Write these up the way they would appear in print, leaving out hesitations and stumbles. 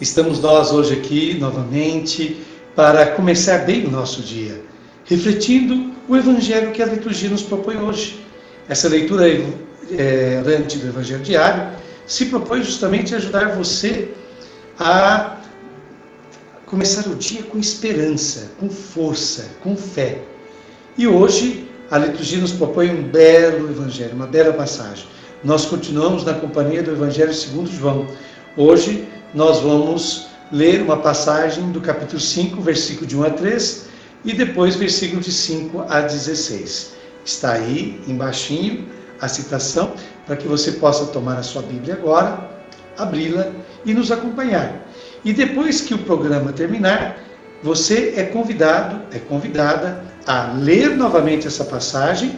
Estamos nós hoje aqui novamente para começar bem o nosso dia, refletindo o Evangelho que a liturgia nos propõe hoje. Essa leitura orante do Evangelho diário se propõe justamente ajudar você a começar o dia com esperança, com força, com fé. E hoje a liturgia nos propõe um belo Evangelho, uma bela passagem. Nós continuamos na companhia do Evangelho segundo João. Hoje nós vamos ler uma passagem do capítulo 5, versículo de 1 a 3 e depois versículo de 5 a 16. Está aí embaixinho a citação para que você possa tomar a sua Bíblia agora, abri-la e nos acompanhar. E depois que o programa terminar, você é convidada a ler novamente essa passagem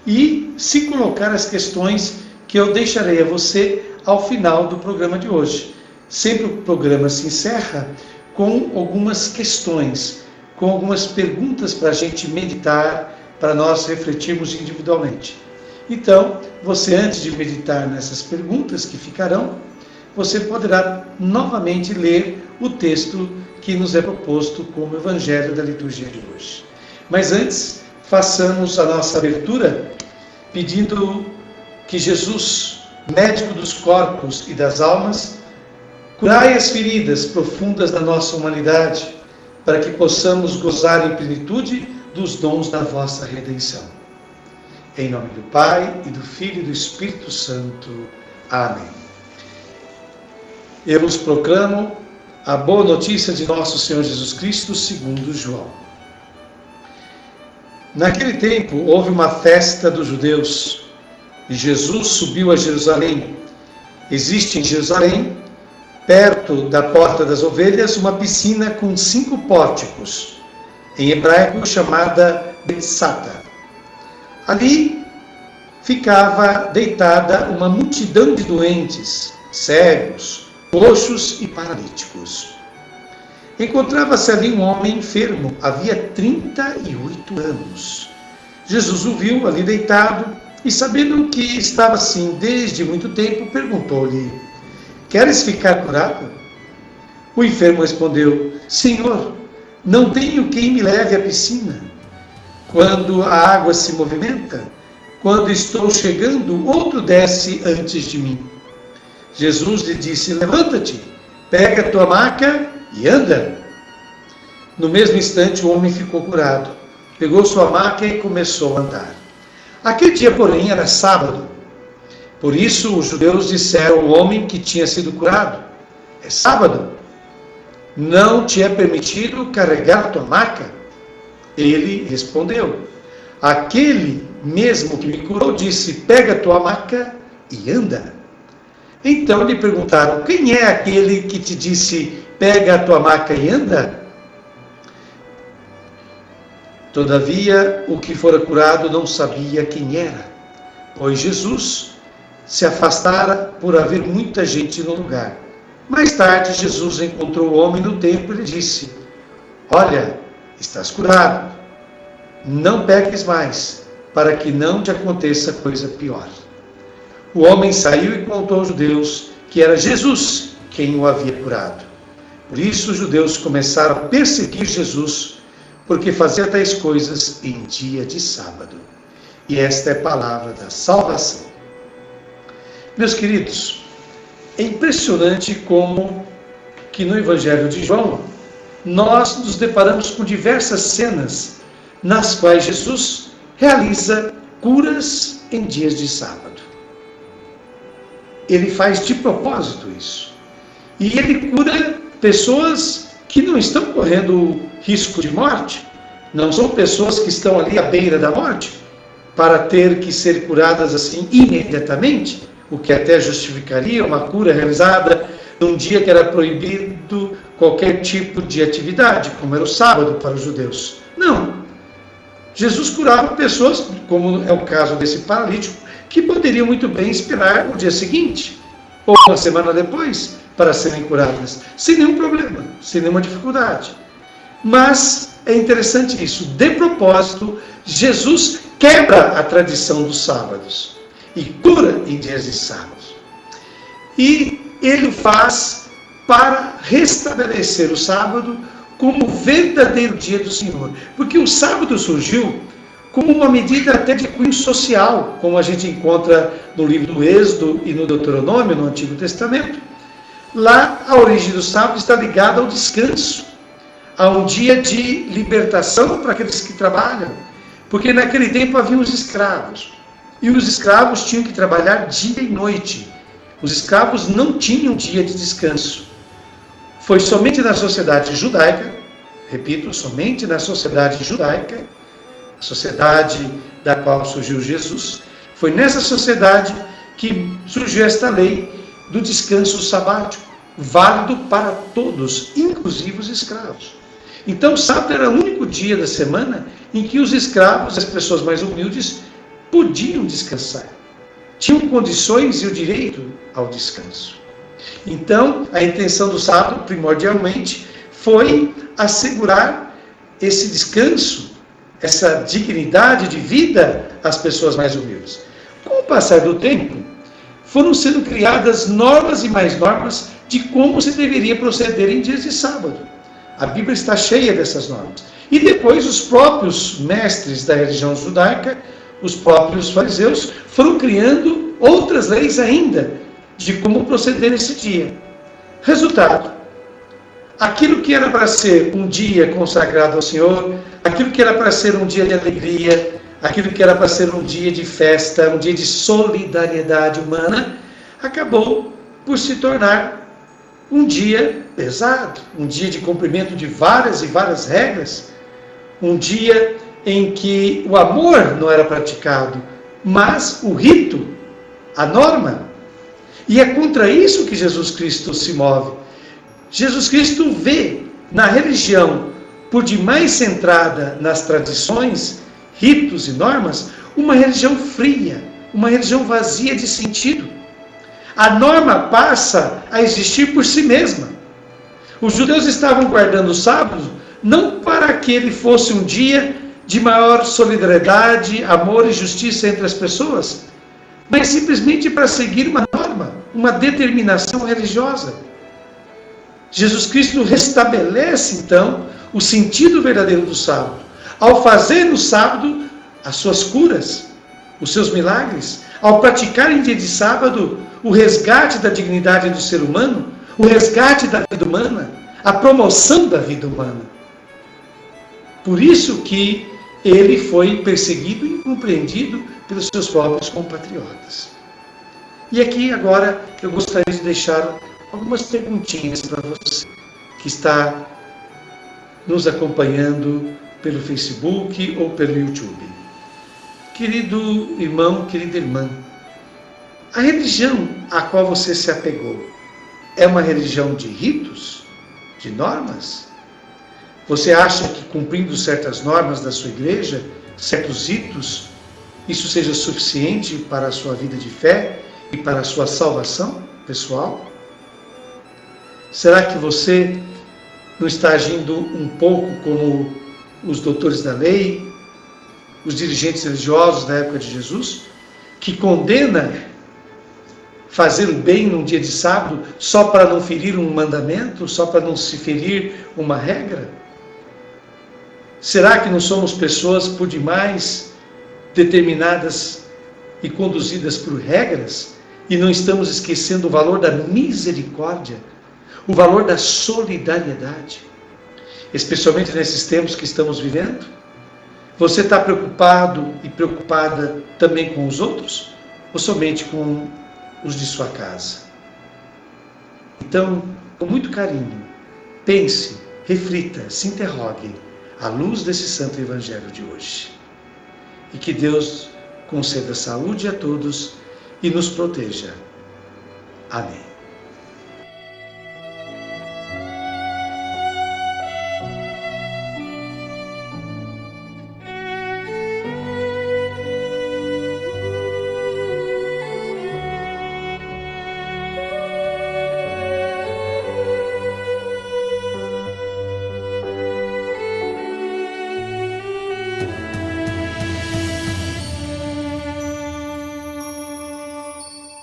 e se colocar as questões que eu deixarei a você ao final do programa de hoje. Sempre o programa se encerra com algumas questões, com algumas perguntas para a gente meditar, para nós refletirmos individualmente. Então, você antes de meditar nessas perguntas que ficarão, você poderá novamente ler o texto que nos é proposto como Evangelho da liturgia de hoje. Mas antes, façamos a nossa abertura pedindo que Jesus, médico dos corpos e das almas, curai as feridas profundas da nossa humanidade, para que possamos gozar em plenitude dos dons da vossa redenção. Em nome do Pai, e do Filho e do Espírito Santo. Amém. Eu vos proclamo a boa notícia de nosso Senhor Jesus Cristo, segundo João. Naquele tempo, houve uma festa dos judeus, e Jesus subiu a Jerusalém. Existe em Jerusalém, perto da Porta das Ovelhas, uma piscina com 5 pórticos, em hebraico chamada Betsata. Ali ficava deitada uma multidão de doentes, cegos, coxos e paralíticos. Encontrava-se ali um homem enfermo, havia 38 anos. Jesus o viu ali deitado e, sabendo que estava assim desde muito tempo, perguntou-lhe: queres ficar curado? O enfermo respondeu: Senhor, não tenho quem me leve à piscina. Quando a água se movimenta, quando estou chegando, outro desce antes de mim. Jesus lhe disse: levanta-te, pega a tua maca e anda. No mesmo instante o homem ficou curado, pegou sua maca e começou a andar. Aquele dia, porém, era sábado. Por isso os judeus disseram ao homem que tinha sido curado: é sábado, não te é permitido carregar a tua maca? Ele respondeu: aquele mesmo que me curou disse: pega a tua maca e anda. Então lhe perguntaram: quem é aquele que te disse: pega a tua maca e anda? Todavia, o que fora curado não sabia quem era, pois Jesus se afastara por haver muita gente no lugar. Mais tarde, Jesus encontrou o homem no templo e lhe disse: olha, estás curado, não peques mais, para que não te aconteça coisa pior. O homem saiu e contou aos judeus que era Jesus quem o havia curado. Por isso os judeus começaram a perseguir Jesus, porque fazia tais coisas em dia de sábado. E esta é a palavra da salvação. Meus queridos, é impressionante como que no Evangelho de João nós nos deparamos com diversas cenas nas quais Jesus realiza curas em dias de sábado. Ele faz de propósito isso. E ele cura pessoas que não estão correndo risco de morte, não são pessoas que estão ali à beira da morte, para ter que ser curadas assim imediatamente, o que até justificaria uma cura realizada num dia que era proibido qualquer tipo de atividade, como era o sábado para os judeus. Não. Jesus curava pessoas, como é o caso desse paralítico, que poderiam muito bem esperar o dia seguinte, ou uma semana depois, para serem curadas, sem nenhum problema, sem nenhuma dificuldade. Mas é interessante isso, de propósito, Jesus quebra a tradição dos sábados e cura em dias de sábado. E ele faz para restabelecer o sábado como o verdadeiro dia do Senhor. Porque o sábado surgiu como uma medida até de cunho social, como a gente encontra no livro do Êxodo e no Deuteronômio, no Antigo Testamento. Lá, a origem do sábado está ligada ao descanso, a um dia de libertação para aqueles que trabalham. Porque naquele tempo havia os escravos, e os escravos tinham que trabalhar dia e noite. Os escravos não tinham dia de descanso. Foi somente na sociedade judaica, repito, somente na sociedade judaica, a sociedade da qual surgiu Jesus, foi nessa sociedade que surgiu esta lei do descanso sabático, válido para todos, inclusive os escravos. Então, o sábado era o único dia da semana em que os escravos, as pessoas mais humildes, podiam descansar. Tinham condições e o direito ao descanso. Então, a intenção do sábado, primordialmente, foi assegurar esse descanso, essa dignidade de vida às pessoas mais humildes. Com o passar do tempo, foram sendo criadas normas e mais normas de como se deveria proceder em dias de sábado. A Bíblia está cheia dessas normas. E depois os próprios mestres da religião judaica, os próprios fariseus, foram criando outras leis ainda de como proceder nesse dia. Resultado: aquilo que era para ser um dia consagrado ao Senhor, aquilo que era para ser um dia de alegria, aquilo que era para ser um dia de festa, um dia de solidariedade humana, acabou por se tornar um dia pesado, um dia de cumprimento de várias e várias regras, um dia em que o amor não era praticado, mas o rito, a norma. E é contra isso que Jesus Cristo se move. Jesus Cristo vê na religião, por demais centrada nas tradições, ritos e normas, uma religião fria, uma religião vazia de sentido. A norma passa a existir por si mesma. Os judeus estavam guardando o sábado não para que ele fosse um dia de maior solidariedade, amor e justiça entre as pessoas, mas simplesmente para seguir uma norma, uma determinação religiosa. Jesus Cristo restabelece, então, o sentido verdadeiro do sábado, ao fazer no sábado as suas curas, os seus milagres, ao praticar em dia de sábado o resgate da dignidade do ser humano, o resgate da vida humana, a promoção da vida humana. Por isso que ele foi perseguido e incompreendido pelos seus próprios compatriotas. E aqui agora eu gostaria de deixar algumas perguntinhas para você que está nos acompanhando pelo Facebook ou pelo YouTube. Querido irmão, querida irmã, a religião a qual você se apegou é uma religião de ritos, de normas? Você acha que cumprindo certas normas da sua igreja, certos ritos, isso seja suficiente para a sua vida de fé e para a sua salvação pessoal? Será que você não está agindo um pouco como os doutores da lei, os dirigentes religiosos da época de Jesus, que condena fazer o bem num dia de sábado só para não ferir um mandamento, só para não se ferir uma regra? Será que não somos pessoas por demais determinadas e conduzidas por regras e não estamos esquecendo o valor da misericórdia, o valor da solidariedade, especialmente nesses tempos que estamos vivendo? Você está preocupado e preocupada também com os outros ou somente com os de sua casa? Então, com muito carinho, pense, reflita, se interrogue à luz desse santo evangelho de hoje. E que Deus conceda saúde a todos e nos proteja. Amém.